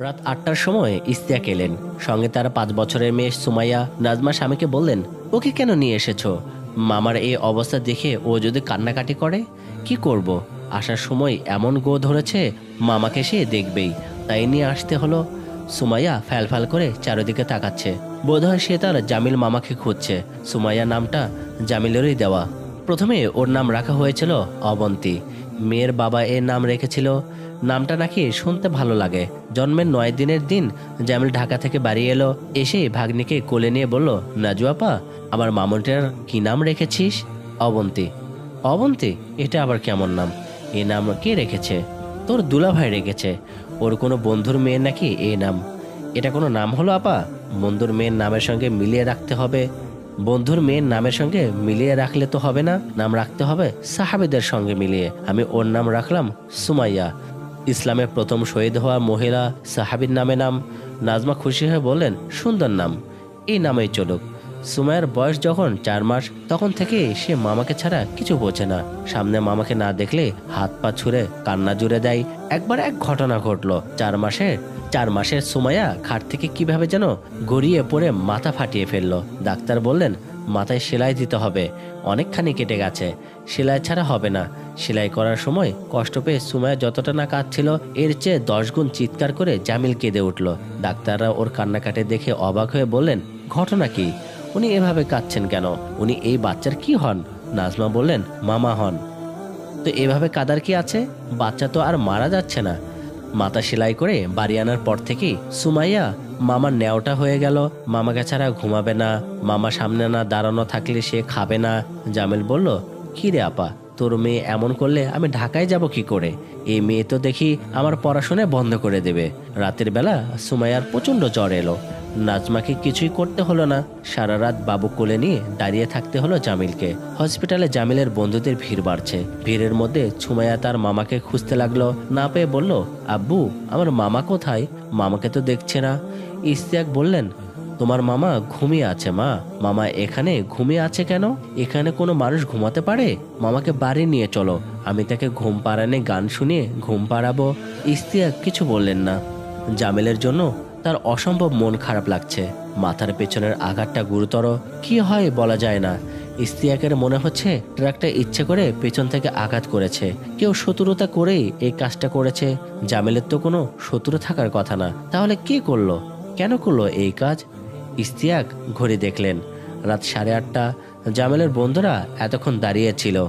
রাত ৮টার সময় ইস্তিয়াক এলেন। সঙ্গে তার ৫ বছরের মেয়ে সুমাইয়া। নাজমা স্বামীকে বললেন, ওকে কেন নিয়ে এসেছো? মামার এই অবস্থা দেখে ও যদি কান্নাকাটি করে কি করব? আসার সময় এমন গো ধরেছে, মামাকে সে দেখবেই, তাই নিয়ে আসতে হলো। সুমাইয়া ফ্যালফ্যাল করে চারিদিকে তাকাচ্ছে। বোধহয় সে তার জামিল মামাকে খুঁজছে। সুমাইয়া নামটা জামিলেরই দেওয়া। প্রথমে ওর নাম রাখা হয়েছিল অবন্তী। মেয়ের বাবা এর নাম রেখেছিল। নামটা নাকি শুনতে ভালো লাগে। জন্মের ৯ দিনের দিন জামিল ঢাকা থেকে বাড়ি এলো। এসেই ভাগ্নিকে কোলে নিয়ে বলল, নাজু আপা, আমার মামুনটার কি নাম রেখেছিস? অবন্তী। অবন্তী? এটা আবার কেমন নাম? এ নাম কে রেখেছে? তোর দুলাভাই রেখেছে। ওর কোনো বন্ধুর মেয়ের নাকি এই নাম? এটা কোনো নাম হলো আপা? বন্ধুর মেয়ের নামের সঙ্গে মিলিয়ে রাখতে হবে। বন্ধুর মেয়ের নামের সঙ্গে মিলিয়ে রাখলে তো হবে না, নাম রাখতে হবে সাহাবীদের সঙ্গে মিলিয়ে। আমি ওর নাম রাখলাম সুমাইয়া। ইসলামের প্রথম শহীদ হওয়া মহিলা সাহাবীর নামে নাম। নাজমা খুশি হয়ে বললেন, সুন্দর নাম, এই নামেই চলুক। সুমাইয়ার বয়স যখন ৪ মাস, তখন থেকে সে মামাকে ছাড়া কিছু বোঝে না। সামনে মামাকে না দেখলে হাত পা ছুঁড়ে কান্না জুড়ে দেয়। একবার এক ঘটনা ঘটলো। ৪ মাসের সুমাইয়া খাট থেকে কিভাবে যেন গড়িয়ে পড়ে মাথা ফাটিয়ে ফেললো। ডাক্তার বললেন, মাথায় সেলাই দিতে হবে, অনেকখানি কেটে গেছে, সেলাই ছাড়া হবে না। সেলাই করার সময় কষ্ট পেয়ে সুমাইয়া যতটা না কাঁদছিল, এর চেয়ে ১০ গুণ চিৎকার করে জামিল কেঁদে উঠল। ডাক্তাররা ওর কান্নাকাটি দেখে অবাক হয়ে বললেন, ঘটনা কি? উনি এভাবে কাঁদছেন কেন? উনি এই বাচ্চার কি হন? নাজমা বললেন, মামা হন। তো এভাবে কাদার কি আছে? বাচ্চা তো আর মারা যাচ্ছে না। মাথা সেলাই করে বাড়ি আনার পর থেকেই সুমাইয়া মামার ন্যাওটা হয়ে গেল। মামাকে ছাড়া ঘুমাবে না, মামা সামনে না দাঁড়ানো থাকলে সে খাবে না। জামিল বলল, কি রে আপা, তোর মেয়ে এমন করলে আমি ঢাকায় যাব কি করে? এই মেয়ে তো দেখি আমার পড়াশোনা বন্ধ করে দেবে। রাতের বেলা সুমাইয়ার প্রচন্ড জ্বর এলো। নাজমাকে কিছুই করতে হলো না। সারা রাত বাবু কোলে নিয়ে দাঁড়িয়ে থাকতে হলো জামিলকে। হসপিটালে জামিলের বন্ধুদের ভিড় বাড়ছে। ভিড়ের মধ্যে সুমাইয়া তার মামাকে খুঁজতে লাগলো। না পেয়ে বলল, আব্বু, আমার মামা কোথায়? মামাকে তো দেখছে না। ইশতিয়াক বললেন, তোমার মামা ঘুমিয়ে আছে মা। মামা এখানে ঘুমিয়ে আছে কেন? এখানে কোনো মানুষ ঘুমাতে পারে? মামাকে বাড়ি নিয়ে চলো, আমি তাকে ঘুম পাড়ানে গান শুনিয়ে ঘুম পাড়াবো। ইশতিয়াক কিছু বললেন না। জামিলের জন্য তার অসম্ভব মন খারাপ লাগছে। মাথার পেছনের আঘাতটা গুরুতর, কি হয় বলা যায় না। ইশতিয়াকের মনে হচ্ছে ট্রাকটা ইচ্ছে করে পেছন থেকে আঘাত করেছে। কেউ শত্রুতা করেই এই কাজটা করেছে। জামিলের তো কোনো শত্রু থাকার কথা না, তাহলে কে করলো? কেন করলো এই কাজ? ইশতিয়াক ঘড়ি দেখলেন, রাত 8:30। জামিলের বন্ধুরা এতক্ষণ দাঁড়িয়ে ছিল।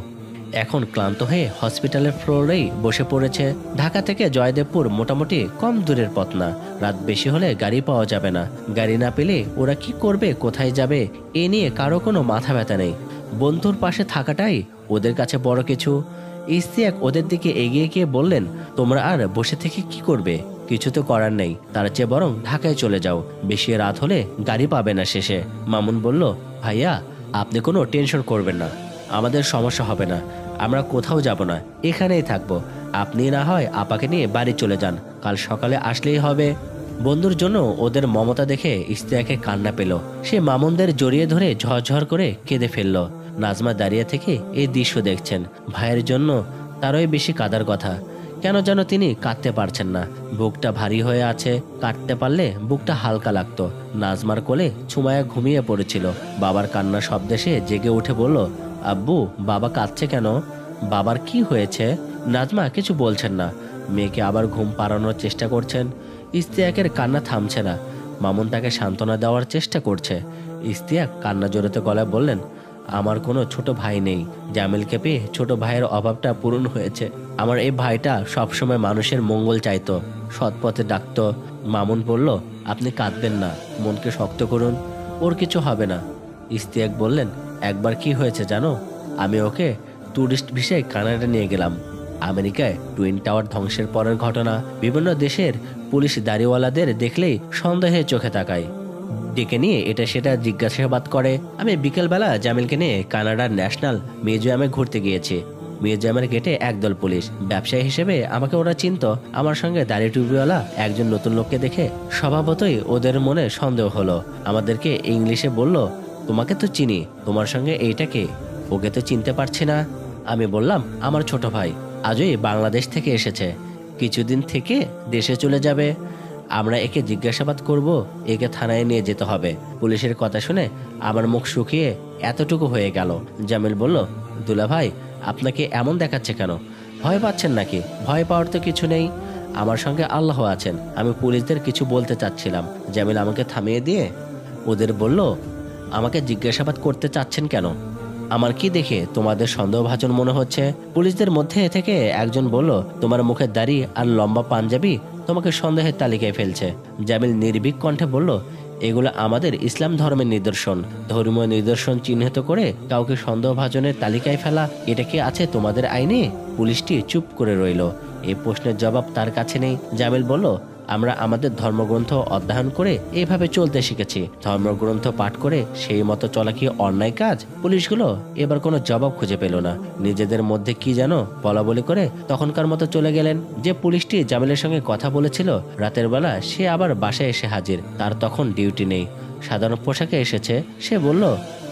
এখন ক্লান্ত হয়ে হসপিটালের ফ্লোরেই বসে পড়েছে। ঢাকা থেকে জয়দেবপুর মোটামুটি কম দূরের পথ না। রাত বেশি হলে গাড়ি পাওয়া যাবে না। গাড়ি না পেলে ওরা কি করবে, কোথায় যাবে, এ নিয়ে কারো কোনো মাথা ব্যথা নেই। বন্ধুর পাশে থাকাটাই ওদের কাছে বড় কিছু। ইশতিয়াক ওদের দিকে এগিয়ে গিয়ে বললেন, তোমরা আর বসে থেকে কি করবে? কিছু তো করার নেই, তার চেয়ে বরং ঢাকায় চলে যাও। বেশি রাত হলে গাড়ি পাবে না শেষে। মামুন বলল, ভাইয়া, আপনি কোনো টেনশন করবেন না, আমাদের সমস্যা হবে না। আমরা কোথাও যাব না, এখানেই থাকবো। আপনি না হয় আপাকে নিয়ে বাড়ি চলে যান, কাল সকালে আসলেই হবে। বন্ধুর জন্য ওদের মমতা দেখে ইশতিয়াকে কান্না পেল। সে মামুনদের জড়িয়ে ধরে ঝরঝর করে কেঁদে ফেলল। নাজমা দাঁড়িয়ে থেকে এই দৃশ্য দেখছেন। ভাইয়ের জন্য তারই বেশি কাদার কথা। কেন যেন তিনি কাঁদতে পারছেন না। বুকটা ভারী হয়ে আছে। কাটতে পারলে বুকটা হালকা লাগতো। নাজমার কোলে সুমাইয়া ঘুমিয়ে পড়েছিল। বাবার কান্নার শব্দে সে জেগে উঠে বলল, আব্বু, বাবা কাঁদছে কেন? বাবার কি হয়েছে? নাজমা কিছু বলছেন না। মেয়েকে আবার ঘুম পাড়ানোর চেষ্টা করছেন। ইশতিয়াকের কান্না থামছে না। মামুন তাকে সান্ত্বনা দেওয়ার চেষ্টা করছে। ইশতিয়াক কান্না জোরেতে গলায় বললেন, আমার কোনো ছোট ভাই নেই। জামিলকে পেয়ে ছোট ভাইয়ের অভাবটা পূরণ হয়েছে। আমার এই ভাইটা সবসময় মানুষের মঙ্গল চাইতো, সৎ পথে ডাকতো। মামুন বলল, আপনি কাঁদবেন না, মনকে শক্ত করুন, ওর কিছু হবে না। ইশতিয়াক বললেন, একবার কি হয়েছে জানো? আমি ওকে ট্যুরিস্ট ভিসায় কানাডা নিয়ে গেলাম। আমেরিকায় টুইন টাওয়ার ধ্বংসের পরের ঘটনা বিভিন্ন দেশের পুলিশ দাড়িওয়ালাদের দেখলেই সন্দেহে চোখে তাকায়। ডেকে নিয়ে এটা সেটা জিজ্ঞাসাবাদ করে। আমি বিকেলবেলা জামিলকে নিয়ে কানাডার ন্যাশনাল মিউজিয়ামে ঘুরতে গিয়েছি। মিউজিয়ামের গেটে একদল পুলিশ। ব্যবসায়ী হিসেবে আমাকে ওরা চিনতো। আমার সঙ্গে দাড়ি টুপিওয়ালা একজন নতুন লোককে দেখে স্বভাবতই ওদের মনে সন্দেহ হলো। আমাদেরকে ইংলিশে বলল, তোমাকে তো চিনি, তোমার সঙ্গে এইটা কে? ওকে তো চিনতে পারছি না। আমি বললাম, আমার ছোট ভাই, আজই বাংলাদেশ থেকে এসেছে, কিছুদিন থেকে দেশে চলে যাবে। আমরা একে জিজ্ঞাসাবাদ করব, একে থানায় নিয়ে যেতে হবে। পুলিশের কথা শুনে আমার মুখ শুকিয়ে এতটুকু হয়ে গেল। জামিল বলল, দুলা ভাই, আপনাকে এমন দেখাচ্ছে কেন? ভয় পাচ্ছেন নাকি? ভয় পাওয়ার তো কিছু নেই, আমার সঙ্গে আল্লাহ আছেন। আমি পুলিশদের কিছু বলতে চাচ্ছিলাম। জামিল আমাকে থামিয়ে দিয়ে ওদের বলল, আমাকে জিজ্ঞাসাবাদ করতে চাচ্ছেন কেন? আমার কি দেখে তোমাদের সন্দেহভাজন মনে হচ্ছে? পুলিশদের মধ্যে থেকে একজন বলল, তোমার মুখের দাড়ি আর লম্বা পাঞ্জাবি তোমাকে সন্দেহের তালিকায় ফেলছে। জামিল নির্ভীক কণ্ঠে বলল, এগুলো আমাদের ইসলাম ধর্মের নিদর্শন। ধর্মীয় নিদর্শন চিহ্নিত করে কাউকে সন্দেহভাজনের তালিকায় ফেলা, এটা কি আছে তোমাদের আইনে? পুলিশটি চুপ করে রইল। এই প্রশ্নের জবাব তার কাছে নেই। জামিল বলল, আমরা আমাদের ধর্মগ্রন্থ অধ্যয়ন করে এইভাবে চলতে শিখেছি। ধর্মগ্রন্থ পাঠ করে সেই মতো চলা কি অন্যায় কাজ? পুলিশগুলো এবার কোনো জবাব খুঁজে পেল না। নিজেদের মধ্যে কি যেন বলা বলি করে তখনকার মতো চলে গেলেন। যে পুলিশটি জামিলের সঙ্গে কথা বলেছিল রাতের বেলা, সে আবার বাসায় এসে হাজির। তার তখন ডিউটি নেই, সাধারণ পোশাকে এসেছে। সে বলল,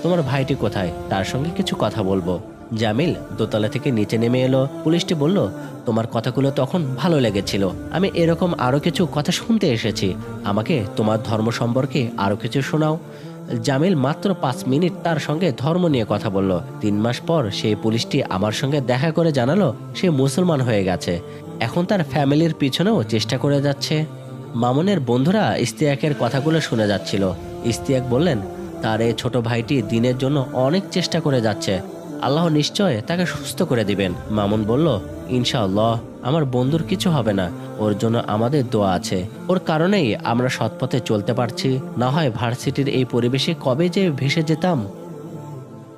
তোমার ভাইটি কোথায়? তার সঙ্গে কিছু কথা বলবো। জামিল দোতলা থেকে নিচে নেমে এলো। পুলিশটি বলল, তোমার কথাগুলো তখন ভালো লেগেছিল, আমি এরকম আরো কিছু কথা শুনতে এসেছি। আমাকে তোমার ধর্ম সম্পর্কে আরো কিছু শোনাও। জামিল মাত্র 5 মিনিট তার সঙ্গে ধর্ম নিয়ে কথা বলল। 3 মাস পর সেই পুলিশটি আমার সঙ্গে দেখা করে জানালো সে মুসলমান হয়ে গেছে। এখন তার ফ্যামিলির পিছনেও চেষ্টা করে যাচ্ছে। মামুনের বন্ধুরা ইস্তিয়াকের কথাগুলো শুনে যাচ্ছিল। ইস্তিয়াক বললেন, তার এই ছোট ভাইটি দিনের জন্য অনেক চেষ্টা করে যাচ্ছে, আল্লাহ নিশ্চয় তাকে সুস্থ করে দিবেন। মামুন বলল, ইনশাআল্লাহ, আমার বন্ধুর কিছু হবে না, ওর জন্য আমাদের দোয়া আছে। ওর কারণেই আমরা সৎপথে চলতে পারছি, না হয় ভার্সিটির এই পরিবেশে কবে যে ভেসে যেতাম।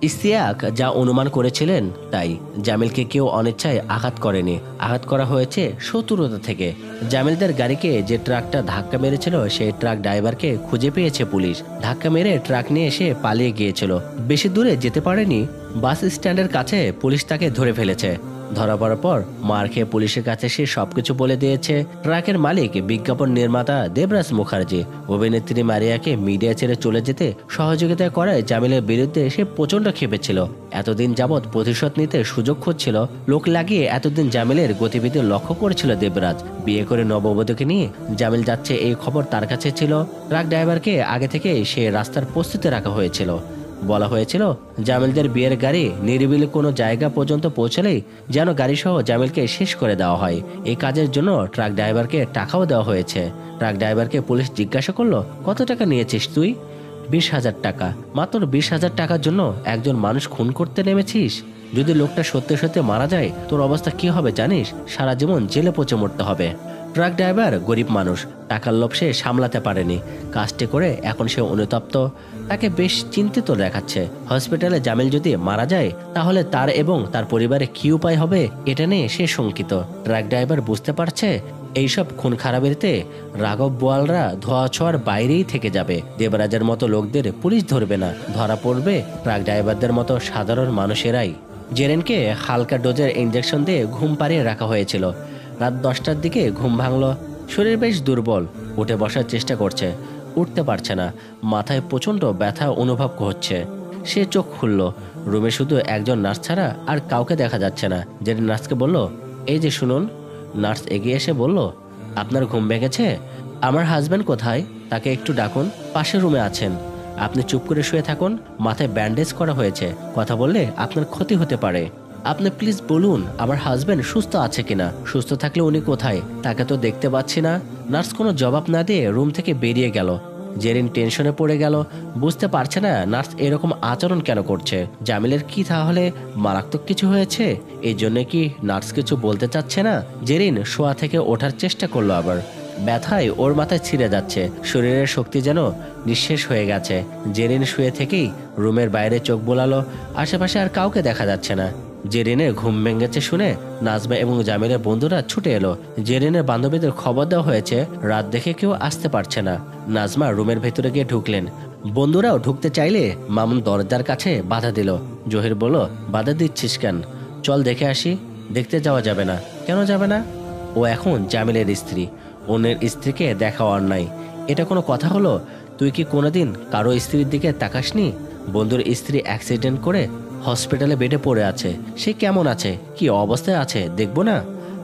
ইস্তিয়াক যা অনুমান করেছিলেন তাই। জামিলকে কেউ অনিচ্ছায় আঘাত করেনি, আঘাত করা হয়েছে শত্রুতা থেকে। জামিলদের গাড়িকে যে ট্রাকটা ধাক্কা মেরেছিল সেই ট্রাক ড্রাইভারকে খুঁজে পেয়েছে পুলিশ। ধাক্কা মেরে ট্রাক নিয়ে এসে পালিয়ে গিয়েছিল। বেশি দূরে যেতে পারেনি, বাস স্ট্যান্ডের কাছে পুলিশ তাকে ধরে ফেলেছে। ধরা পড়ার পর মার খেয়ে পুলিশের কাছে সে সবকিছু বলে দিয়েছে। ট্রাকের মালিক বিজ্ঞাপন নির্মাতা দেবরাজ মুখার্জি অভিনেত্রী মারিয়াকে মিডিয়া ছেড়ে চলে যেতে সহযোগিতা করায় জামিলের বিরুদ্ধে সে প্রচন্ড ক্ষেপেছিল। এতদিন যাবৎ প্রতিশোধ নিতে সুযোগ খুঁজছিল। লোক লাগিয়ে এতদিন জামিলের গতিবিধি লক্ষ্য করেছিল দেবরাজ। বিয়ে করে নববধূকে নিয়ে জামিল যাচ্ছে এই খবর তার কাছে ছিল। ট্রাক ড্রাইভারকে আগে থেকে সে রাস্তার প্রস্তুতি রাখা হয়েছিল। বলা হয়েছিল জামিলদের বিয়ের গাড়ি নিরিবিলি কোনো জায়গা পর্যন্ত পৌঁছলেই যেন গাড়িসহ জামিলকে শেষ করে দেওয়া হয়। এই কাজের জন্য ট্রাক ড্রাইভারকে টাকাও দেওয়া হয়েছে। ট্রাক ড্রাইভারকে পুলিশ জিজ্ঞাসা করলো, কত টাকা নিয়েছিস তুই? 20,000 টাকা। মাত্র 20,000 টাকার জন্য একজন মানুষ খুন করতে নেমেছিস? যদি লোকটা সত্যি সত্যি মারা যায় তোর অবস্থা কি হবে জানিস? সারা জীবন জেলে পচে মরতে হবে। ট্রাক ড্রাইভার গরিব মানুষ, টাকার লোভ সে সামলাতে পারেনি। কাজটি করে এখন সে অনুতপ্ত, তাকে বেশ চিন্তিত দেখাচ্ছে। হসপিটালে জামিল যদি মারা যায় তাহলে তার এবং তার পরিবারে কি উপায় হবে, এটা নিয়ে সে শঙ্কিত। ট্রাক ড্রাইভার বুঝতে পারছে এইসব খুন খারাপিতে রাঘব বোয়ালরা ধোয়া ছোঁয়ার বাইরেই থেকে যাবে। দেবরাজের মতো লোকদের পুলিশ ধরবে না, ধরা পড়বে ট্রাক ড্রাইভারদের মতো সাধারণ মানুষেরাই। জেরেনকে হালকা ডোজের ইঞ্জেকশন দিয়ে ঘুম পাড়িয়ে রাখা হয়েছিল। রাত 10টার দিকে ঘুম ভাঙল। শরীর বেশ দুর্বল, উঠে বসার চেষ্টা করছে, উঠতে পারছে না। মাথায় প্রচণ্ড ব্যথা অনুভব হচ্ছে। সে চোখ খুলল। রুমে শুধু একজন নার্স ছাড়া আর কাউকে দেখা যাচ্ছে না। জেরিন নার্সকে বলল, এই যে শুনুন। নার্স এগিয়ে এসে বলল, আপনার ঘুম ভেঙেছে? আমার হাজব্যান্ড কোথায়? তাকে একটু ডাকুন, পাশের রুমে আছেন। আপনি চুপ করে শুয়ে থাকুন, মাথায় ব্যান্ডেজ করা হয়েছে, কথা বললে আপনার ক্ষতি হতে পারে। আপনি প্লিজ বলুন আমার হাজবেন্ড সুস্থ আছে কিনা। সুস্থ থাকলে উনি কোথায়? তাকে তো দেখতে পাচ্ছি না। নার্স কোনো জবাব না দিয়ে রুম থেকে বেরিয়ে গেল। জেরিন টেনশনে পড়ে গেল, বুঝতে পারছে না নার্স এরকম আচরণ কেন করছে। জামিলের কি তাহলে মারাত্মক কিছু হয়েছে? এই জন্য কি নার্স কিছু বলতে চাচ্ছে না? জেরিন শোয়া থেকে ওঠার চেষ্টা করলো, আবার ব্যথায় ওর মাথায় ছিঁড়ে যাচ্ছে। শরীরের শক্তি যেন নিঃশেষ হয়ে গেছে। জেরিন শুয়ে থেকেই রুমের বাইরে চোখ বোলালো। আশেপাশে আর কাউকে দেখা যাচ্ছে না। জেরিনের ঘুম ভেঙেছে শুনে নাজমা এবং জামিলের বন্ধুরা ছুটে এলো। জেরিনের বান্ধবীদের খবর দেওয়া হয়েছে রাত দেখে কেউ আসতে পারছে না। নাজমা রুমের ভেতরে গিয়ে ঢুকলেন। বন্ধুরাও ঢুকতে চাইলে মামুন দরজার কাছে বাধা দিল। জহির বলল, বাধা দিচ্ছিস কেন? চল দেখে আসি। দেখতে যাওয়া যাবে না। কেন যাবে না? ও এখন জামিলের স্ত্রী, অন্যের স্ত্রীকে দেখা অন্যায়। এটা কোনো কথা হলো? তুই কি কোনোদিন কারো স্ত্রীর দিকে তাকাসনি? বন্ধুর স্ত্রী অ্যাক্সিডেন্ট করে হসপিটালে বেডে পড়ে আছে। সে কেমন আছে, কি অবস্থায় আছে দেখবো না?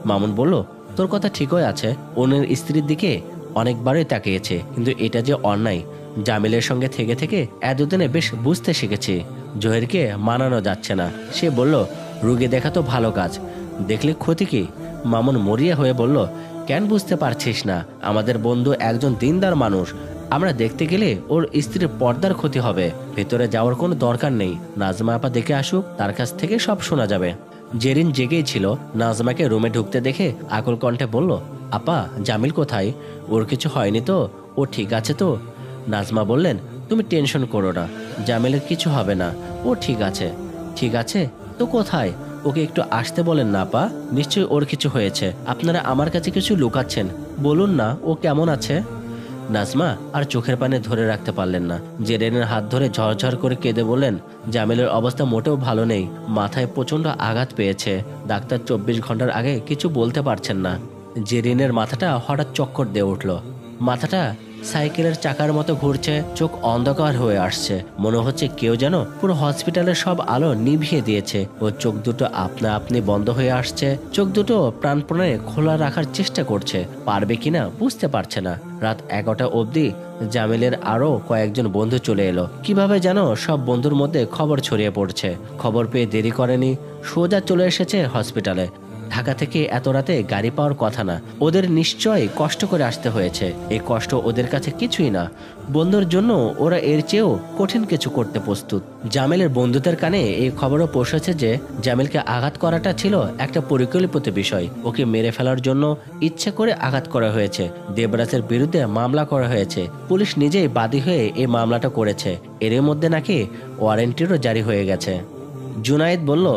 মামুন বলল, তোর কথা ঠিকই আছে, অন্যের স্ত্রীর দিকে অনেকবারই তাকিয়েছে, কিন্তু এটা যে অন্যায় জামিলের সঙ্গে থেকে থেকে এতদিনে বেশ বুঝতে শিখেছি। জহিরকে মানানো যাচ্ছে না। সে বলল, রুগী দেখা তো ভালো কাজ, দেখলে ক্ষতি কি? মামুন মরিয়া হয়ে বলল, কেন বুঝতে পারছিস না? আমাদের বন্ধু একজন দিনদার মানুষ, আমরা দেখতে গেলে ওর স্ত্রীর পর্দার ক্ষতি হবে। ভেতরে যাওয়ার কোনো দরকার নেই, নাজমা আপা দেখে আসুক, তার কাছ থেকে সব শোনা যাবে। জেরিন জেগেই ছিল। নাজমাকে রুমে ঢুকতে দেখে আকুল কণ্ঠে বলল, আপা, জামিল কোথায়? ওর কিছু হয়নি তো? ও ঠিক আছে তো? নাজমা বললেন, তুমি টেনশন করো না, জামিলের কিছু হবে না, ও ঠিক আছে। ঠিক আছে তো কোথায়? ওকে একটু আসতে বলেন না আপা, নিশ্চয়ই ওর কিছু হয়েছে। আপনারা আমার কাছে কিছু লুকাচ্ছেন, বলুন না ও কেমন আছে। নাজমা আর চোখের পানি ধরে রাখতে পারলেন না। জেরিনের হাত ধরে ঝরঝর করে কেঁদে বললেন, জামিলের অবস্থা মোটেও ভালো নেই, মাথায় প্রচন্ড আঘাত পেয়েছে। ডাক্তার 24 ঘন্টার আগে কিছু বলতে পারছেন না। জেরিনের মাথাটা হঠাৎ চক্কর দিয়ে উঠল। মাথাটা সাইকেলের চাকার মতো ঘুরছে, চোখ অন্ধকার হয়ে আসছে। মনে হচ্ছে কেউ যেন পুরো হসপিটালের সব আলো নিভিয়ে দিয়েছে। ও চোখ দুটো আপনা আপনি বন্ধ হয়ে আসছে। চোখ দুটো প্রাণপণে খোলা রাখার চেষ্টা করছে, পারবে কিনা বুঝতে পারছে না। রাত 11টা অবধি জামিলের আরো কয়েকজন বন্ধু চলে এলো। কিভাবে যেন সব বন্ধুর মধ্যে খবর ছড়িয়ে পড়ছে। খবর পেয়ে দেরি করেনি, সোজা চলে এসেছে হসপিটালে। ঢাকা থেকে এত রাতে গাড়ি পাওয়ার কথা না, ওদের নিশ্চয়ই কষ্ট করে আসতে হয়েছে। এই কষ্ট ওদের কাছে কিছুই না। বন্ধুর জন্য ওরা এর চেয়েও কঠিন কিছু করতে প্রস্তুত। জামিলের বন্ধুদের কানে এই খবরও পৌঁছেছে যে জামিলকে আঘাত করাটা ছিল একটা পরিকল্পিত বিষয়। ওকে মেরে ফেলার জন্য ইচ্ছে করে আঘাত করা হয়েছে। দেবরাজের বিরুদ্ধে মামলা করা হয়েছে। পুলিশ নিজেই বাদী হয়ে এই মামলাটা করেছে। এর মধ্যে নাকি ওয়ারেন্টিরও জারি হয়ে গেছে। জুনায়েদ বলল,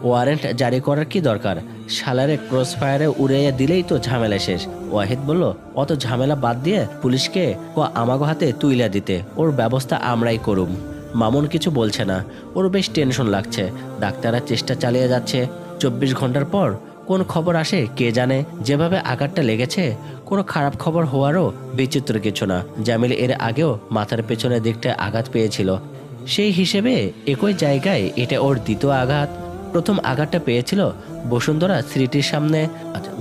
ওয়ারেন্ট জারি করার কি দরকার? শালারে ক্রস ফায়ারে উড়াইয়া দিলেই তো ঝামেলা শেষ। ওয়াহিদ বলল, অত ঝামেলা বাদ দিয়ে পুলিশকে আমাগো হাতে তুইলা দিতে, ওর ব্যবস্থা আমরাই করুম। মামুন কিছু বলছে না, ওর বেশ টেনশন লাগছে। ডাক্তাররা চেষ্টা চালিয়ে যাচ্ছে। 24 ঘন্টার পর কোন খবর আসে কে জানে। যেভাবে আঘাতটা লেগেছে, কোনো খারাপ খবর হওয়ারও বিচিত্র কিছু না। জামিল এর আগেও মাথার পেছনের দিকটা আঘাত পেয়েছিল, সেই হিসেবে একই জায়গায় এটা ওর দ্বিতীয় আঘাত। প্রথম আঘাতটা পেয়েছিল বসুন্ধরা স্মৃতির সামনে।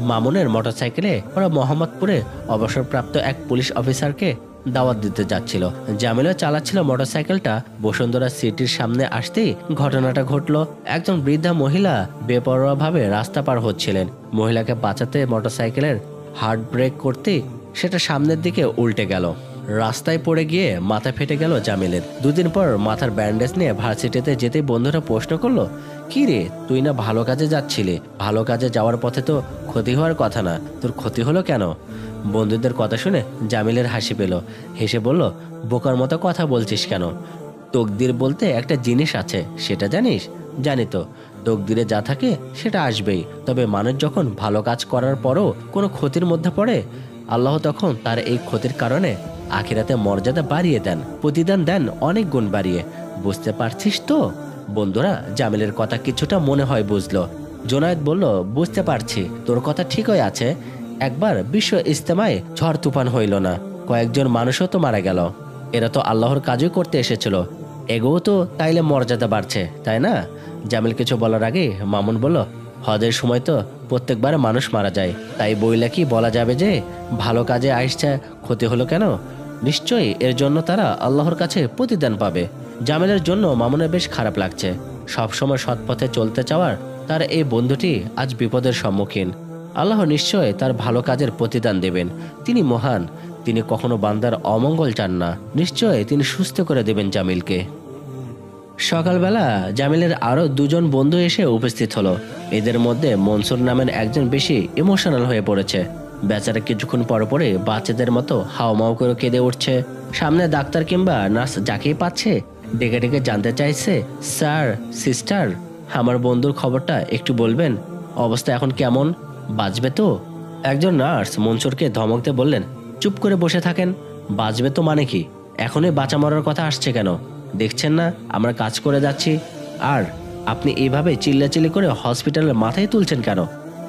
মামুনের মোটরসাইকেলে ওরা মোহাম্মদপুরে অবসরপ্রাপ্ত এক পুলিশ অফিসারকে দাওয়াত দিতে যাচ্ছিল। জামিলও চালাচ্ছিল মোটরসাইকেলটা। বসুন্ধরা সিটির সামনে আসতেই ঘটনাটা ঘটলো। একজন বৃদ্ধা মহিলা বেপরোয়াভাবে রাস্তা পার হচ্ছিলেন। মহিলাকে বাঁচাতে মোটরসাইকেলের হার্ড ব্রেক করতে সেটা সামনের দিকে উল্টে গেল। রাস্তায় পড়ে গিয়ে মাথা ফেটে গেল জামিলের। দুদিন পর মাথার ব্যান্ডেজ নিয়ে ভার্সিটিতে যেতেই বন্ধুরা প্রশ্ন করলো, কি রে, তুই না ভালো কাজে যাচ্ছিলি? ভালো কাজে যাওয়ার পথে তো ক্ষতি হওয়ার কথা না, তোর ক্ষতি হলো কেন? বন্ধুদের কথা শুনে জামিলের হাসি পেল। হেসে বলল, বোকার মতো কথা বলছিস কেন? তকদির বলতে একটা জিনিস আছে, সেটা জানিস? জানি তো, তকদিরে যা থাকে সেটা আসবেই। তবে মানুষ যখন ভালো কাজ করার পরও কোনো ক্ষতির মধ্যে পড়ে, আল্লাহ তখন তার এই ক্ষতির কারণে আখিরাতে মর্যাদা বাড়িয়ে দেন, প্রতিদান দেন অনেক গুণ বাড়িয়ে। বুঝতে পারছিস তো? বন্ধুরা জামিলের কথা কিছুটা মনে হয় বুঝলো। জোনায়েদ বলল, বুঝতে পারছি, তোর কথা ঠিকই আছে। একবার বিশ্ব ইজতেমায় ঝড় তুফান হইল না, কয়েকজন মানুষও তো মারা গেল। এরা তো আল্লাহর কাজই করতে এসেছিল, এগোও তো তাইলে মর্যাদা বাড়ছে, তাই না? জামিল কিছু বলার আগে মামুন বলল, হজের সময় তো প্রত্যেকবার মানুষ মারা যায়, তাই বইলা কি বলা যাবে যে ভালো কাজে আসছে ক্ষতি হলো কেন? নিশ্চয়ই এর জন্য তারা আল্লাহর কাছে প্রতিদান পাবে। জামিলের জন্য মামুনের বেশ খারাপ লাগছে। সবসময় সৎ পথে চলতে চাওয়ার তার এই বন্ধুটি আজ বিপদের সম্মুখীন। আল্লাহ নিশ্চয় তার ভালো কাজের প্রতিদান দেবেন। তিনি মহান, তিনি কখনো বান্দার অমঙ্গল চান না। নিশ্চয় তিনি সুস্থ করে দেবেন জামিলকে। সকালবেলা জামিলের আরো দুজন বন্ধু এসে উপস্থিত হলো। এদের মধ্যে মনসুর নামের একজন বেশি ইমোশনাল হয়ে পড়েছে। বেচারা কিছুক্ষণ পর পরে বাচ্চাদের মতো হাওমাও করে কেঁদে উঠছে। সামনে ডাক্তার কিংবা নার্স যাকেই পাচ্ছে ডেকে ডেকে জানতে চাইছে, স্যার, সিস্টার, আমার বন্ধুর খবরটা একটু বলবেন, অবস্থা এখন কেমন, বাঁচবে তো? একজন নার্স মনসুরকে ধমক দিয়ে বললেন, চুপ করে বসে থাকেন। বাঁচবে তো মানে কি? এখনই বাঁচা মরার কথা আসছে কেন? দেখছেন না আমরা কাজ করে যাচ্ছি, আর আপনি এইভাবে চিল্লাচিল্লি করে হসপিটালের মাথায় তুলছেন কেন?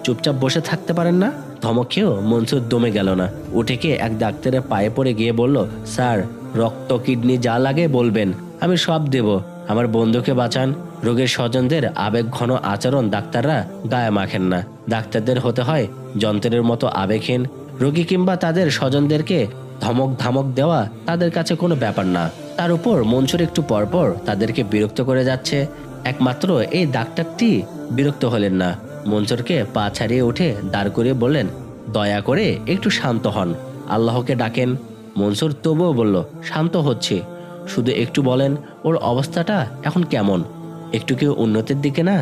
চুপচাপ বসে থাকতে পারেন না? ধমক খেয়েও মনসুর দমে গেল না। উঠে গিয়ে এক ডাক্তারের পায়ে পড়ে গিয়ে বলল, স্যার, রক্ত, কিডনি যা লাগে বলবেন, আমি সব দেব। আমার বন্ধুকে বাঁচান। রোগীর স্বজনদের আবেগ ঘন আচরণ ডাক্তাররা গায়ে মাখেন না। ডাক্তারদের হতে হয় যন্ত্রের মতো আবেগহীন। রোগী কিংবা তাদের স্বজনদেরকে ধমক ধামক দেওয়া তাদের কাছে কোনো ব্যাপার না। তার উপর মনসুর একটু পরপর তাদেরকে বিরক্ত করে যাচ্ছে। একমাত্র এই ডাক্তারটি বিরক্ত হলেন না। মনসুরকে পা ছাড়িয়ে উঠে দাঁড় করিয়ে বললেন, দয়া করে একটু শান্ত হন, আল্লাহকে ডাকেন। মনসুর তবুও বলল, শান্ত হচ্ছে, শুধু একটু বলেন ওর অবস্থাটা এখন কেমন, একটু কি উন্নতির দিকে না?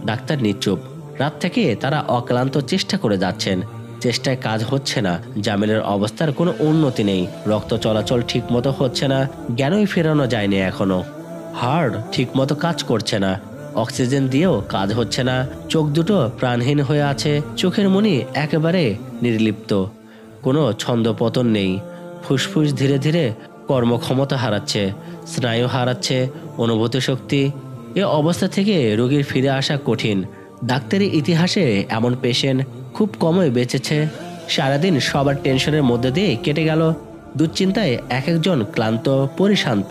ডাক্তার নিশ্চুপ। রাত থেকে তারা অক্লান্ত চেষ্টা করে যাচ্ছেন, চেষ্টায় কাজ হচ্ছে না। জামিলের অবস্থার কোনো উন্নতি নেই, রক্ত চলাচল ঠিক মতো হচ্ছে না, জ্ঞানই ফেরানো যায়নি এখনো। হার্ট ঠিক মতো কাজ করছে না, অক্সিজেন দিয়েও কাজ হচ্ছে না। চোখ দুটো প্রাণহীন হয়ে আছে, চোখের মনি একেবারে নির্লিপ্ত, কোনো ছন্দপতন নেই। ফুসফুস ধীরে ধীরে কর্মক্ষমতা হারাচ্ছে, স্নায়ু হারাচ্ছে, অনুভূতি শক্তি। এ অবস্থা থেকে রোগীর ফিরে আসা কঠিন। ডাক্তারি ইতিহাসে এমন পেশেন্ট খুব কমই বেঁচেছে। সারাদিন সবার টেনশনের মধ্যে দিয়ে কেটে গেল, দুশ্চিন্তায় এক একজন ক্লান্ত পরিশান্ত।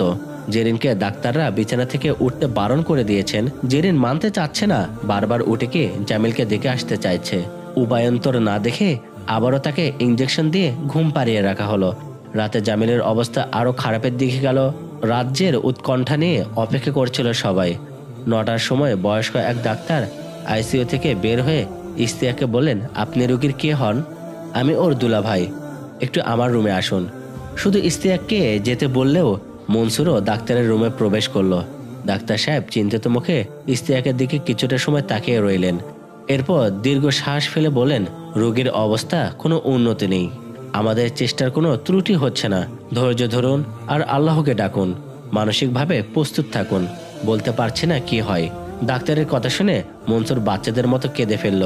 জেরিনকে ডাক্তাররা বিছানা থেকে উঠতে বারণ করে দিয়েছেন। জেরিন মানতে চাচ্ছে না, বারবার উঠে গিয়ে জামিলকে দেখে আসতে চাইছে। উপায়ন্তর না দেখে আবারও তাকে ইঞ্জেকশন দিয়ে ঘুম পাড়িয়ে রাখা হলো। রাতে জামিলের অবস্থা আরো খারাপের দিকে গেল। রাজ্যের উৎকণ্ঠা নিয়ে অপেক্ষা করছিল সবাই। 9টার সময় বয়স্ক এক ডাক্তার আইসিইউ থেকে বের হয়ে ইস্তিয়াককে বললেন, আপনি রোগীর কে হন? আমি ওর দুলাভাই, একটু আমার রুমে আসুন। শুধু ইস্তিয়াককে যেতে বললেও মনসুরও ডাক্তারের রুমে প্রবেশ করলো। ডাক্তার সাহেব চিন্তিত মুখে ইস্তিয়াকের দিকে কিছুটা সময় তাকিয়ে রইলেন। এরপর দীর্ঘ শ্বাস ফেলে বলেন, রোগীর অবস্থা কোনো উন্নতি নেই, আমাদের চেষ্টার কোনো ত্রুটি হচ্ছে না। ধৈর্য ধরুন আর আল্লাহকে ডাকুন, মানসিকভাবে প্রস্তুত থাকুন, বলতে পারছি না কি হয়। ডাক্তারের কথা শুনে মনসুর বাচ্চাদের মতো কেঁদে ফেলল।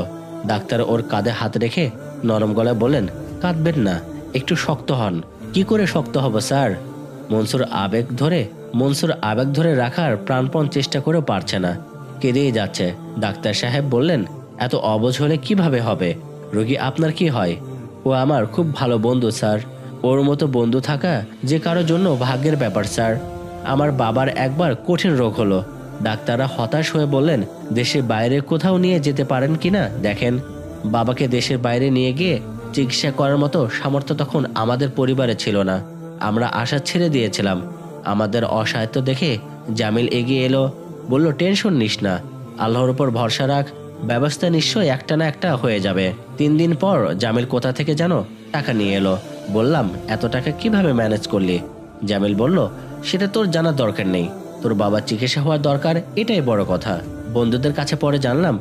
ডাক্তার ওর কাঁধে হাত রেখে নরম গলায় বলেন, কাঁদবেন না, একটু শক্ত হন। কি করে শক্ত হব স্যার? মনসুর আবেগ ধরে রাখার প্রাণপণ চেষ্টা করেও পারছে না, কেঁদেই যাচ্ছে। ডাক্তার সাহেব বললেন, এত অবুঝ হলে কিভাবে হবে? রোগী আপনার কি হয়? ও আমার খুব ভালো বন্ধু স্যার, ওর মতো বন্ধু থাকা যে কারোর জন্য ভাগ্যের ব্যাপার স্যার। আমার বাবার একবার কঠিন রোগ হলো। ডাক্তাররা হতাশ হয়ে বললেন, দেশের বাইরে কোথাও নিয়ে যেতে পারেন কিনা দেখেন। বাবাকে দেশের বাইরে নিয়ে গিয়ে চিকিৎসা করার মতো সামর্থ্য তখন আমাদের পরিবারে ছিল না। আমরা আশা ছেড়ে দিয়েছিলাম। আমাদের অসহায়ত্ব দেখে জামিল এগিয়ে এলো, বলল, টেনশন নিস না, আল্লাহর উপর ভরসা রাখ, ব্যবস্থা নিশ্চয়ই একটা না একটা হয়ে যাবে। 3 দিন পর জামিল কোথা থেকে যেন টাকা নিয়ে এলো। বললাম, এত টাকা কিভাবে ম্যানেজ করলি? জামিল বলল, সেটা তোর জানার দরকার নেই, তোর বাবার চিকিৎসা হওয়ার দরকার, এটাই বড় কথা। বন্ধুদের কাছে পরে জানলাম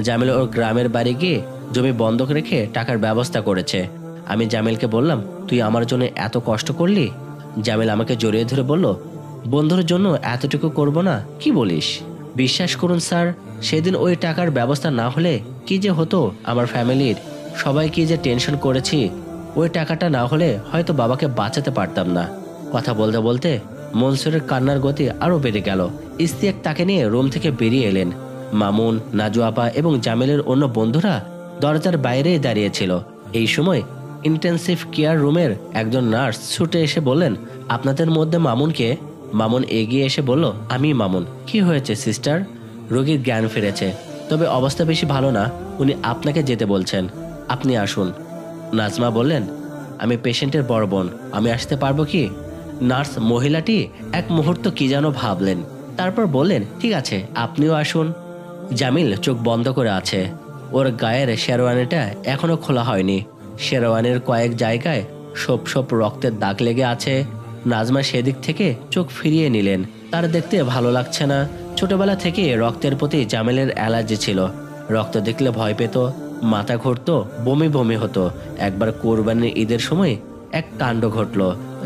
জামিল ওর গ্রামের বাড়ি গিয়ে জমি বন্ধক রেখে টাকার ব্যবস্থা করেছে। আমি জামিলকে বললাম, তুই আমার জন্য এত কষ্ট করলি? জামিল আমাকে জড়িয়ে ধরে বলল, বন্ধুর জন্য এতটুকু করব না, কি বলিস? বিশ্বাস করুন স্যার, সেদিন ওই টাকার ব্যবস্থা না হলে কি যে হতো আমার ফ্যামিলির, সবাই কি যে টেনশন করেছি। ওই টাকাটা না হলে হয়তো বাবাকে বাঁচাতে পারতাম না। কথা বলতে বলতে মনসুরের কান্নার গতি আরো বেড়ে গেল। ইস্তিয়াক তাকে নিয়ে রুম থেকে বেরিয়ে এলেন। মামুন, নাজু আপা এবং জামিলের অন্য বন্ধুরা দরজার বাইরেই দাঁড়িয়েছিল। এই সময় ইন্টেন্সিভ কেয়ার রুমের একজন নার্স ছুটে এসে বললেন, আপনাদের মধ্যে মামুনকে? মামুন এগিয়ে এসে বলল, আমি মামুন। কি হয়েছে সিস্টার? রোগীর জ্ঞান ফিরেছে, তবে অবস্থা বেশি ভালো না, উনি আপনাকে যেতে বলছেন, আপনি আসুন। নাজমা বললেন, আমি পেশেন্টের বড় বোন, আমি আসতে পারবো কি? নার্স মহিলাটি এক মুহূর্ত কি যেন ভাবলেন, তারপর বললেন, ঠিক আছে, আপনিও আসুন। জামিল চোখ বন্ধ করে আছে, ওর গায়ের শেরওয়ানিটা এখনো খোলা হয়নি। শেরওয়ানির কয়েক জায়গায় সপ রক্তের দাগ লেগে আছে। নাজমা সেদিক থেকে চোখ ফিরিয়ে নিলেন, তার দেখতে ভালো লাগছে না। ছোটবেলা থেকে রক্তের প্রতি জামিলের অ্যালার্জি ছিল, রক্ত দেখলে ভয় পেত, মাথা ঘুরতো, বমি বমি হতো। একবার কোরবানির ঈদের সময় এক কাণ্ড ঘটল।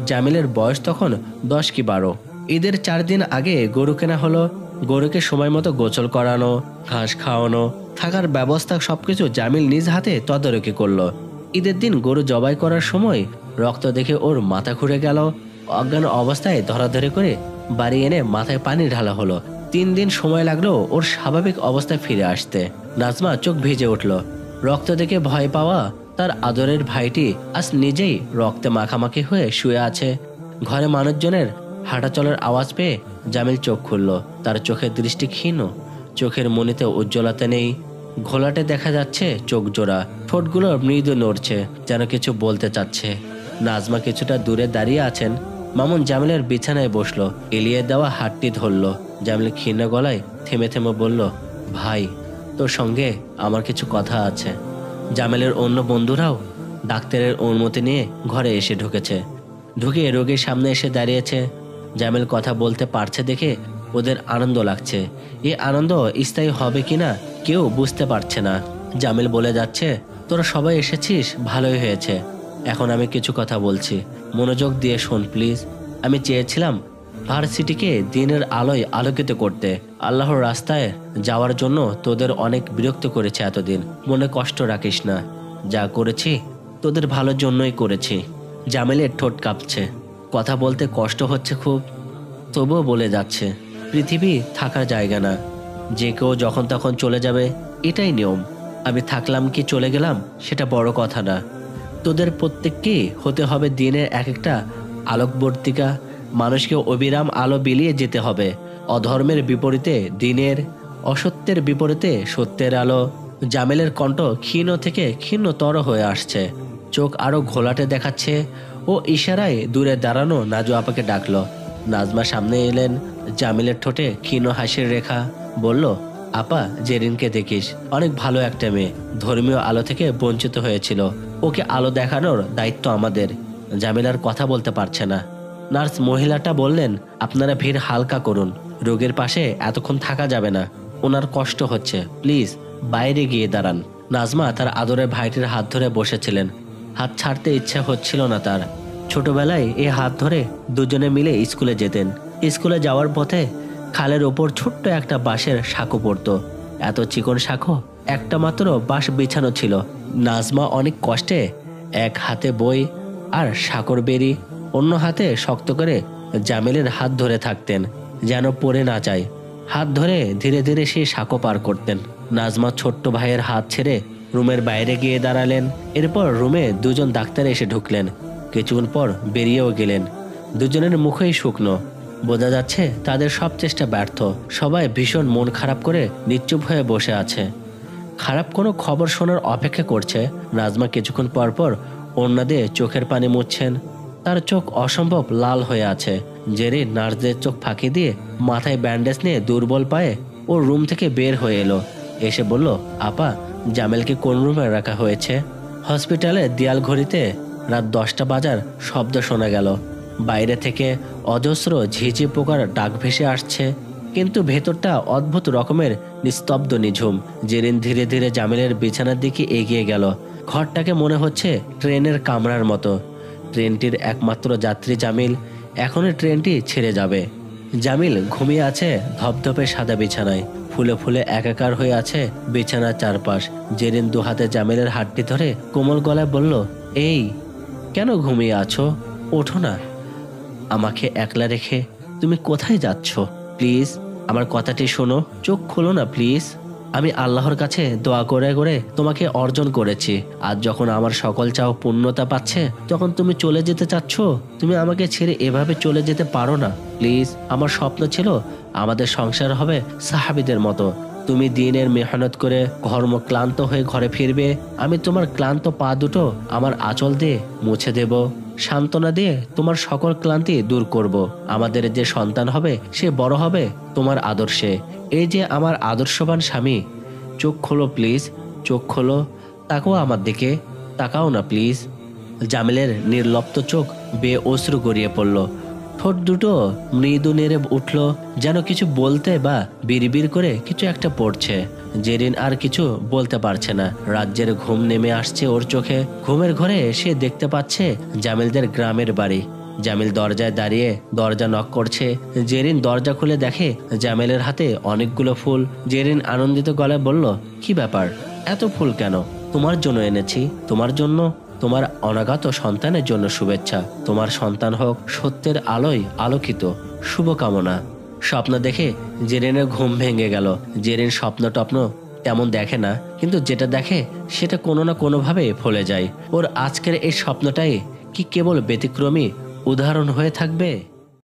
জামিলের বয়স তখন 10 কি 12। ঈদের 4 দিন আগে গরু কেনা হলো। গরুকে সময় মতো গোসল করানো, ঘাস খাওয়ানো, থাকার ব্যবস্থা সবকিছু জামিল নিজ হাতে তদারকি করলো। ঈদের দিন গরু জবাই করার সময় রক্ত দেখে ওর মাথা ঘুরে গেল। অজ্ঞান অবস্থায় ধরাধরি করে বাড়ি এনে মাথায় পানি ঢালা হলো। 3 দিন সময় লাগলো ওর স্বাভাবিক অবস্থায় ফিরে আসতে। নাজমা চোখ ভিজে উঠল। রক্ত দেখে ভয় পাওয়া তার আদরের ভাইটি আজ নিজেই রক্তে মাখামাখি হয়ে শুয়ে আছে। ঘরে মানুষজনের হাঁটা চলার আওয়াজ পেয়ে জামিল চোখ খুলল। তার চোখের দৃষ্টি ক্ষীণ, চোখের মনিতে উজ্জ্বলতা নেই। ঘোলাটে দেখা যাচ্ছে চোখ জোড়া, ঠোঁটগুলো মৃদু নড়ছে, যেন কিছু বলতে চাচ্ছে। নাজমা কিছুটা দূরে দাঁড়িয়ে আছেন। মামুন জামিলের বিছানায় বসলো, এলিয়ে দেওয়া হাতটি ধরল। জামিল ক্ষীণ গলায় থেমে থেমে বলল, ভাই, তোর সঙ্গে আমার কিছু কথা আছে। জামিলের অন্য বন্ধুরাও ডাক্তারের অনুমতি নিয়ে ঘরে এসে ঢুকেছে। ঢুকে রোগীর সামনে এসে দাঁড়িয়েছে। জামিল কথা বলতে পারছে দেখে ওদের আনন্দ লাগছে। এই আনন্দ স্থায়ী হবে কিনা কেউ বুঝতে পারছে না। জামিল বলে যাচ্ছে, তোরা সবাই এসেছিস, ভালোই হয়েছে। এখন আমি কিছু কথা বলছি, মনোযোগ দিয়ে শোন প্লিজ। আমি চেয়েছিলাম ভার্সিটিকে দিনের আলোয় আলোকিত করতে। আল্লাহর রাস্তায় যাওয়ার জন্য তোদের অনেক বিরক্ত করেছে এতদিন। মনে কষ্ট রাখিস না, যা করেছি তোদের ভালোর জন্যই করেছি। জামিলের ঠোঁট কাঁপছে, কথা বলতে কষ্ট হচ্ছে খুব, তবুও বলে যাচ্ছে, পৃথিবী থাকার জায়গা না, যে কেউ যখন তখন চলে যাবে, এটাই নিয়ম। আমি থাকলাম কি চলে গেলাম সেটা বড় কথা না। তোদের প্রত্যেককেই হতে হবে দিনের এক একটা আলোকবর্তিকা। মানুষকে অবিরাম আলো বিলিয়ে যেতে হবে। অধর্মের বিপরীতে দিনের, অসত্যের বিপরীতে সত্যের আলো। জামিলের কণ্ঠ ক্ষীণ থেকে ক্ষীণতর হয়ে আসছে, চোখ আরো ঘোলাটে দেখাচ্ছে। ও ইশারায় দূরে দাঁড়ানো নাজু আপাকে ডাকলো। নাজমা সামনে এলেন, জামিলের ঠোঁটে ক্ষীণ হাসির রেখা। বলল, আপা, জেরিনকে দেখিস, অনেক ভালো একটা মেয়ে, ধর্মীয় আলো থেকে বঞ্চিত হয়েছিল। ওকে আলো দেখানোর দায়িত্ব আমাদের। জামিল আর কথা বলতে পারছে না। নার্স মহিলাটা বললেন, আপনারা ভিড় হালকা করুন, রোগীর পাশে এতক্ষণ থাকা যাবে না, ওনার কষ্ট হচ্ছে, প্লিজ বাইরে গিয়ে দাঁড়ান। নাজমা তার আদরের ভাইটির হাত ধরে বসেছিলেন। হাত ছাড়তে ইচ্ছা হচ্ছিল না তার। ছোটবেলায় এই হাত ধরে দুজনে মিলে স্কুলে যেতেন। স্কুলে যাওয়ার পথে খালের ওপর ছোট্ট একটা বাঁশের সাঁকো পড়তো। এত চিকন সাঁকো, একটা মাত্র বাঁশ বিছানো ছিল। নাজমা অনেক কষ্টে এক হাতে বই আর সাঁকোর বেরি, অন্য হাতে শক্ত করে জামিলের হাত ধরে থাকতেন, যেন পড়ে না যায়। হাত ধরে ধীরে ধীরে সেই সাঁকো পার করতেন। নাজমা ছোট্ট ভাইয়ের হাত ছেড়ে রুমের বাইরে গিয়ে দাঁড়ালেন। এরপর রুমে দুজন ডাক্তার এসে ঢুকলেন। কিছুক্ষণ পর বেরিয়েও গেলেন। দুজনের মুখেই শুকনো, বোঝা যাচ্ছে তাদের সব চেষ্টা ব্যর্থ। সবাই ভীষণ মন খারাপ করে নিশ্চুপ হয়ে বসে আছে, খারাপ কোনো খবর শোনার অপেক্ষা করছে। নাজমা কিছুক্ষণ পর পর ওড়না দিয়ে চোখের পানি মুছছেন। তার চোখ অসম্ভব লাল হয়ে আছে। জেরিন নার্সদের চোখ ফাঁকি দিয়ে মাথায় ব্যান্ডেজ নিয়ে দুর্বল পায়ে ও রুম থেকে বের হয়ে এলো। এসে বলল, আপা, জামিলকে কোন রুমে রাখা হয়েছে? হসপিটালের দেয়াল ঘড়িতে রাত 10টা বাজার শব্দ শোনা গেল। বাইরে থেকে অজস্র ঝিঝি পোকার ডাক ভেসে আসছে, কিন্তু ভেতরটা অদ্ভুত রকমের নিস্তব্ধ নিঝুম। জেরিন ধীরে ধীরে জামিলের বিছানার দিকে এগিয়ে গেল। ঘরটাকে মনে হচ্ছে ট্রেনের কামরার মতো। ট্রেনটির একমাত্র যাত্রী জামিল। এখনই ট্রেনটি ছেড়ে যাবে। জামিল ঘুমিয়ে আছে ধপধপে সাদা বিছানায়। ফুলে ফুলে একাকার হয়ে আছে বিছানার চারপাশ। জেরিন দু হাতে জামিলের হাতটি ধরে কোমল গলায় বলল, এই, কেন ঘুমিয়ে আছো? ওঠো না। আমাকে একলা রেখে তুমি কোথায় যাচ্ছ? প্লিজ আমার কথাটি শোনো, চোখ খোলো না প্লিজ। আমি আল্লাহর কাছে দোয়া করে করে তোমাকে অর্জন করেছি। আজ যখন আমার সকল চাও পূর্ণতা পাচ্ছে, তখন তুমি চলে যেতে চাচ্ছ? তুমি আমাকে ছেড়ে এভাবে চলে যেতে পারো না প্লিজ। আমার স্বপ্ন ছিল আমাদের সংসার হবে সাহাবীদের মতো। তুমি দিনের মেহনত করে কর্ম ক্লান্ত হয়ে ঘরে ফিরবে, আমি তোমার ক্লান্ত পা দুটো আমার আঁচল দিয়ে মুছে দেব, সান্ত্বনা দিয়ে তোমার সকল ক্লান্তি দূর করব। আমাদের যে সন্তান হবে সে বড় হবে তোমার আদর্শে। এই যে আমার আদর্শবান স্বামী। চোখ খোলো প্লিজ, চোখ খোলো, তাকাও আমার দিকে, তাকাও না প্লিজ। জামিলের নির্লপ্ত চোখ বেয়ে অশ্রু গড়িয়ে পড়ল। ঠোঁট দুটো মৃদু নেড়ে উঠল, যেন কিছু বলতে বা বিড়বিড় করে কিছু একটা পড়ছে। জেরিন আর কিছু বলতে পারছে না। রাজ্যের ঘুম নেমে আসছে ওর চোখে। ঘুমের ঘরে সে দেখতে পাচ্ছে জামিলদের গ্রামের বাড়ি। জামিল দরজায় দাঁড়িয়ে দরজা নক করছে। জেরিন দরজা খুলে দেখে জামিলের হাতে অনেকগুলো ফুল। জেরিন আনন্দিত গলায় বলল, কি ব্যাপার, এত ফুল কেন? তোমার জন্য এনেছি, তোমার জন্য, তোমার অনাগত সন্তানের জন্য শুভেচ্ছা। তোমার সন্তান হোক সত্যের আলোয় আলোকিত, শুভকামনা। স্বপ্ন দেখে জেরিনের ঘুম ভেঙে গেল। জেরিন স্বপ্ন টপ্ন তেমন দেখে না, কিন্তু যেটা দেখে সেটা কোনো না কোনোভাবে ফলে যায়। ওর আজকের এই স্বপ্নটাই কি কেবল ব্যতিক্রমী উদাহরণ হয়ে থাকবে?